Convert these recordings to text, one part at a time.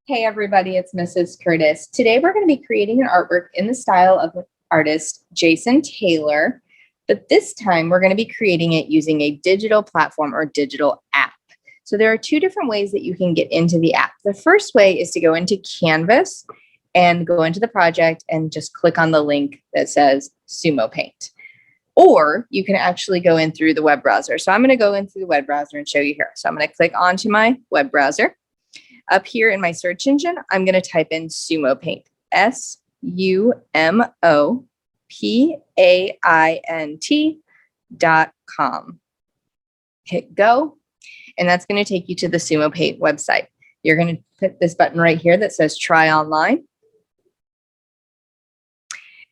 Hey everybody, it's Mrs. Curtis. Today we're going to be creating an artwork in the style of artist Jason Taylor, but this time we're going to be creating it using a digital platform or digital app. So there are two different ways that you can get into the app. The first way is to go into Canvas and go into the project and just click on the link that says Sumo Paint. Or you can actually go in through the web browser. So I'm going to go in through the web browser and show you here. So I'm going to click onto my web browser. Up here in my search engine, I'm going to type in Sumo Paint, SUMOPAINT.com. Hit go, and that's going to take you to the Sumo Paint website. You're going to hit this button right here that says Try Online.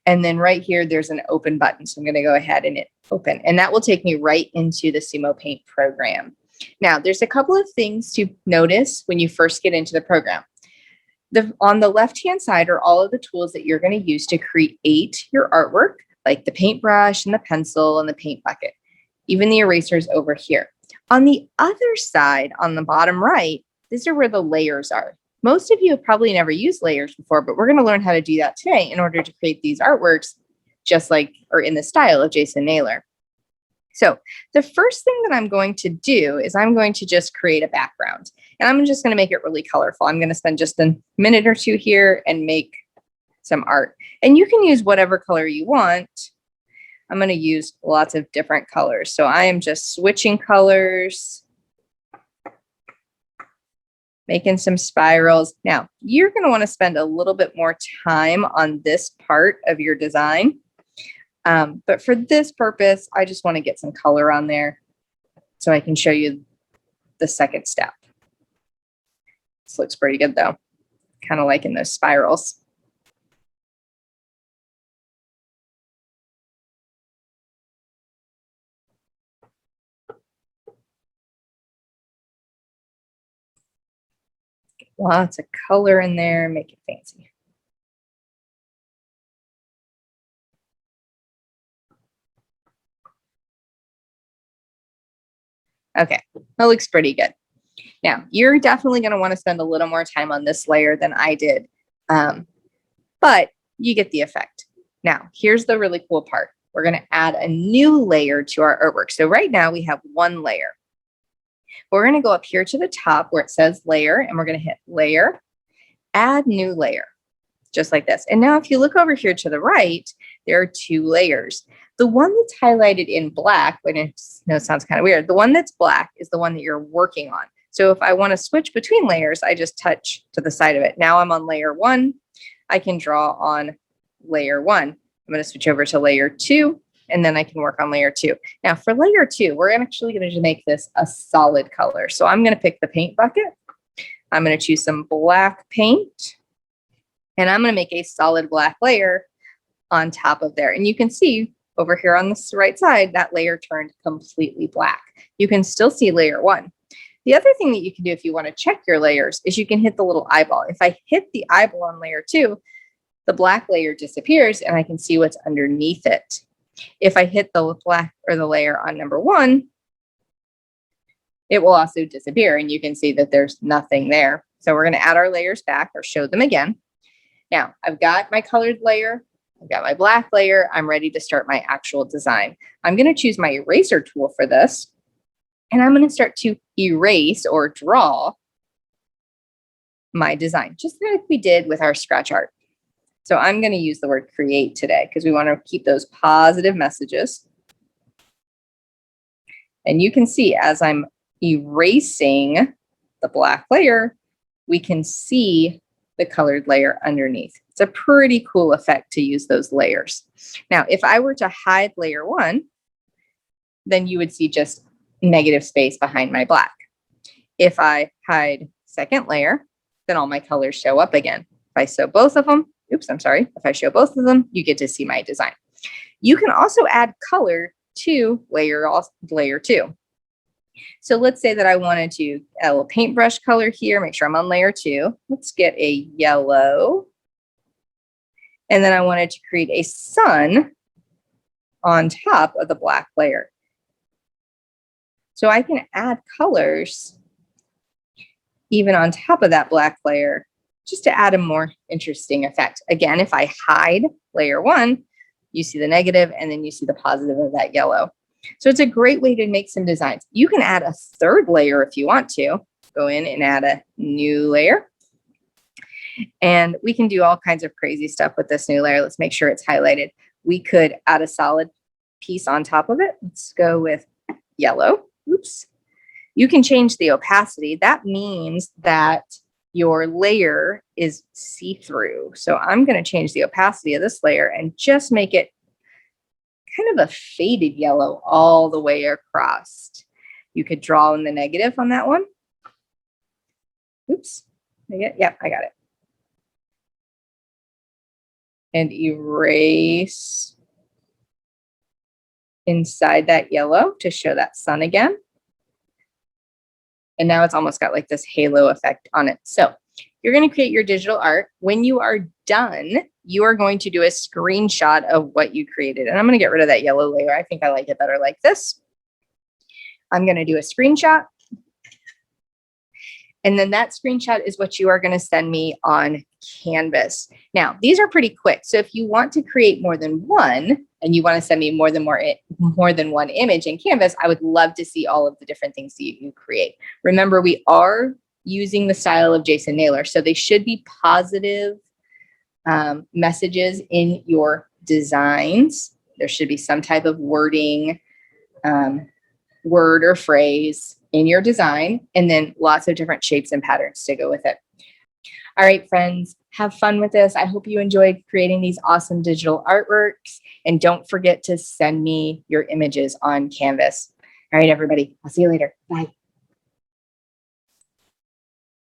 And then right here, there's an open button. So I'm going to go ahead and hit open, and that will take me right into the Sumo Paint program. Now, there's a couple of things to notice when you first get into the program. On the left-hand side are all of the tools that you're going to use to create your artwork, like the paintbrush and the pencil and the paint bucket, even the erasers over here. On the other side, on the bottom right, these are where the layers are. Most of you have probably never used layers before, but we're going to learn how to do that today in order to create these artworks just like, or in the style of Jason Naylor. So the first thing that I'm going to do is I'm going to just create a background, and I'm just going to make it really colorful. I'm going to spend just a minute or two here and make some art, and you can use whatever color you want. I'm going to use lots of different colors. So I am just switching colors, making some spirals. Now you're going to want to spend a little bit more time on this part of your design. But for this purpose, I just want to get some color on there so I can show you the second step. This looks pretty good though. Kind of liking those spirals. Get lots of color in there, make it fancy. Okay, that looks pretty good. Now, you're definitely going to want to spend a little more time on this layer than I did, but you get the effect. Now, here's the really cool part. We're going to add a new layer to our artwork. So right now we have one layer. We're going to go up here to the top where it says layer, and we're going to hit layer, add new layer, just like this. And now if you look over here to the right, there are two layers. The one that's highlighted in black, when it sounds kind of weird, the one that's black is the one that you're working on. So if I want to switch between layers, I just touch to the side of it. Now I'm on layer one. I can draw on layer one. I'm going to switch over to layer two, and then I can work on layer two. Now for layer two, we're actually going to make this a solid color. So I'm going to pick the paint bucket. I'm going to choose some black paint, and I'm going to make a solid black layer on top of there. And you can see over here on this right side, that layer turned completely black. You can still see layer one. The other thing that you can do if you want to check your layers is you can hit the little eyeball. If I hit the eyeball on layer two, the black layer disappears and I can see what's underneath it. If I hit the black or the layer on number one, it will also disappear and you can see that there's nothing there. So we're going to add our layers back or show them again. Now I've got my colored layer. I've got my black layer. I'm ready to start my actual design. I'm going to choose my eraser tool for this, and I'm going to start to erase or draw my design, just like we did with our scratch art. So I'm going to use the word create today because we want to keep those positive messages. And you can see as I'm erasing the black layer, we can see the colored layer underneath. It's a pretty cool effect to use those layers. Now, if I were to hide layer one, then you would see just negative space behind my black. If I hide second layer, then all my colors show up again. If I show both of them, if I show both of them, you get to see my design. You can also add color to layer two. So let's say that I wanted to add a little paintbrush color here, make sure I'm on layer two. Let's get a yellow. And then I wanted to create a sun on top of the black layer. So I can add colors even on top of that black layer just to add a more interesting effect. Again, if I hide layer 1, you see the negative, and then you see the positive of that yellow. So it's a great way to make some designs. You can add a third layer if you want to. Go in and add a new layer. And we can do all kinds of crazy stuff with this new layer. Let's make sure it's highlighted. We could add a solid piece on top of it. Let's go with yellow. Oops. You can change the opacity. That means that your layer is see-through. So I'm going to change the opacity of this layer and just make it kind of a faded yellow all the way across. You could draw in the negative on that one. Oops. Yep, I got it. And erase inside that yellow to show that sun again. And now it's almost got like this halo effect on it. So you're going to create your digital art. When you are done, you are going to do a screenshot of what you created. And I'm going to get rid of that yellow layer. I think I like it better like this. I'm going to do a screenshot. And then that screenshot is what you are going to send me on Canvas. Now, these are pretty quick. So if you want to create more than one, and you want to send me more than one image in Canvas, I would love to see all of the different things that you create. Remember, we are using the style of Jason Naylor, so they should be positive messages in your designs. There should be some type of wording, word or phrase in your design, and then lots of different shapes and patterns to go with it. All right, friends, have fun with this. I hope you enjoyed creating these awesome digital artworks, and don't forget to send me your images on Canvas. All right, everybody, I'll see you later. Bye.